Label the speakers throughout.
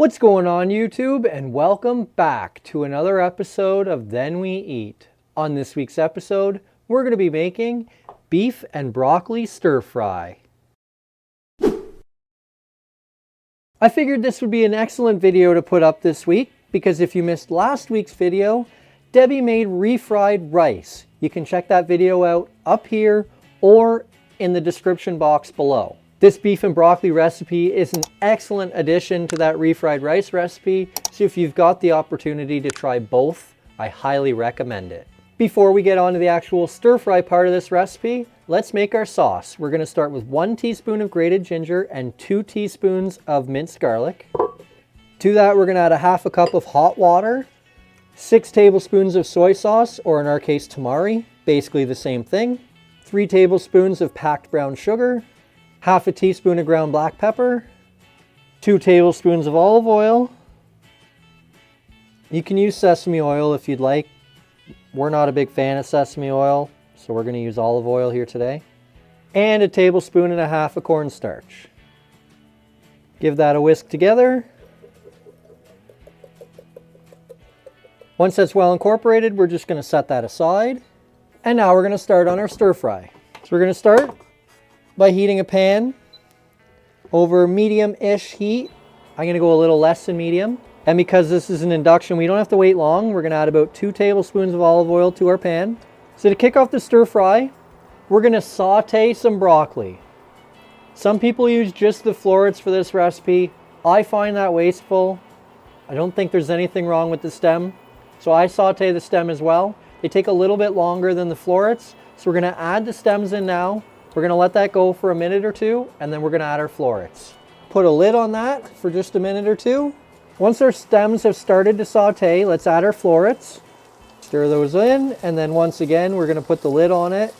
Speaker 1: What's going on YouTube, and welcome back to another episode of Then We Eat. On this week's episode, we're going to be making beef and broccoli stir fry. I figured this would be an excellent video to put up this week because if you missed last week's video, Debbie made refried rice. You can check that video out up here or in the description box below. This beef and broccoli recipe is an excellent addition to that refried rice recipe, so if you've got the opportunity to try both, I highly recommend it. Before we get on to the actual stir fry part of this recipe, let's make our sauce. We're going to start with 1 teaspoon of grated ginger and 2 teaspoons of minced garlic. To that, we're going to add a half a cup of hot water, 6 tablespoons of soy sauce, or in our case Tamari, basically the same thing, 3 tablespoons of packed brown sugar, half a teaspoon of ground black pepper, 2 tablespoons of olive oil. You can use sesame oil if you'd like. We're not a big fan of sesame oil, so we're going to use olive oil here today. And a tablespoon and a half of cornstarch. Give that a whisk together. Once that's well incorporated, we're just going to set that aside. And now we're going to start on our stir fry. So we're going to start by heating a pan over medium-ish heat. I'm going to go a little less than medium. And because this is an induction, we don't have to wait long. We're going to add about 2 tablespoons of olive oil to our pan. So to kick off the stir fry, we're going to saute some broccoli. Some people use just the florets for this recipe. I find that wasteful. I don't think there's anything wrong with the stem. So I saute the stem as well. They take a little bit longer than the florets. So we're going to add the stems in now. We're going to let that go for a minute or two, and then we're going to add our florets. Put a lid on that for just a minute or two. Once our stems have started to saute, let's add our florets. Stir those in, and then once again, we're going to put the lid on it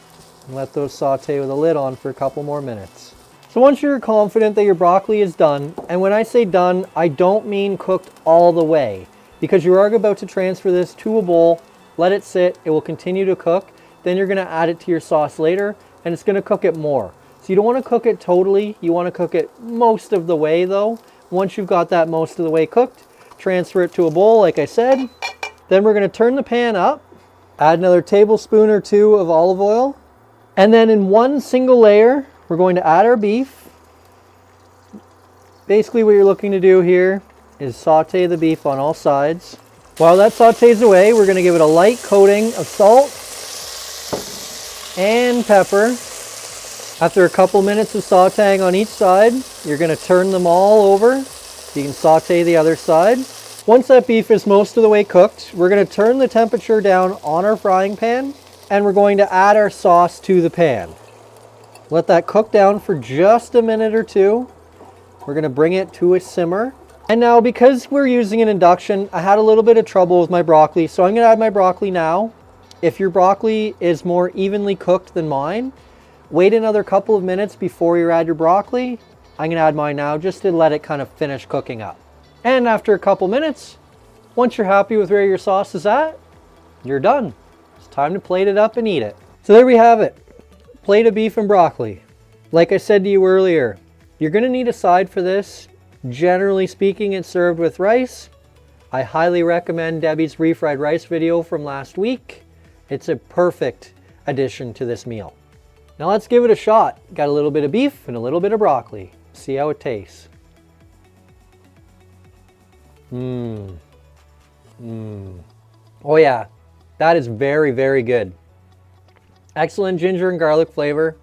Speaker 1: and let those saute with a lid on for a couple more minutes. So once you're confident that your broccoli is done, and when I say done, I don't mean cooked all the way, because you are about to transfer this to a bowl, let it sit, it will continue to cook, then you're going to add it to your sauce later, and it's going to cook it more. So you don't want to cook it totally, you want to cook it most of the way though. Once you've got that most of the way cooked, transfer it to a bowl like I said. Then we're going to turn the pan up, add another tablespoon or 2 of olive oil, and then in one single layer, we're going to add our beef. Basically what you're looking to do here is saute the beef on all sides. While that sautés away, we're going to give it a light coating of salt and pepper. After a couple minutes of sauteing on each side, you're going to turn them all over so you can saute the other side. Once that beef is most of the way cooked, we're going to turn the temperature down on our frying pan and we're going to add our sauce to the pan. Let that cook down for just a minute or two. We're going to bring it to a simmer. And now because we're using an induction, I had a little bit of trouble with my broccoli, so I'm going to add my broccoli now. If your broccoli is more evenly cooked than mine, wait another couple of minutes before you add your broccoli. I'm going to add mine now just to let it kind of finish cooking up. And after a couple minutes, once you're happy with where your sauce is at, you're done. It's time to plate it up and eat it. So there we have it. Plate of beef and broccoli. Like I said to you earlier, you're going to need a side for this. Generally speaking, it's served with rice. I highly recommend Debbie's refried rice video from last week. It's a perfect addition to this meal. Now let's give it a shot. Got a little bit of beef and a little bit of broccoli. See how it tastes. Oh yeah, that is very, very good. Excellent ginger and garlic flavor.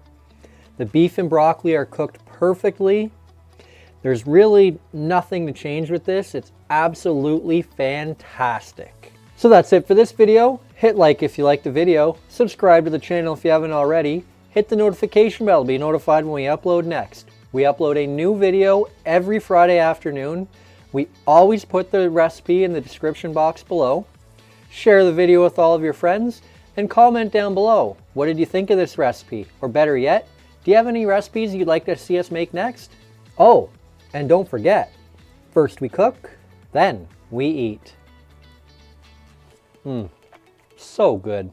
Speaker 1: The beef and broccoli are cooked perfectly. There's really nothing to change with this. It's absolutely fantastic. So that's it for this video. Hit like if you liked the video. Subscribe to the channel if you haven't already. Hit the notification bell to be notified when we upload next. We upload a new video every Friday afternoon. We always put the recipe in the description box below. Share the video with all of your friends and comment down below. What did you think of this recipe? Or better yet, do you have any recipes you'd like to see us make next? Oh, and don't forget, first we cook, then we eat. So good.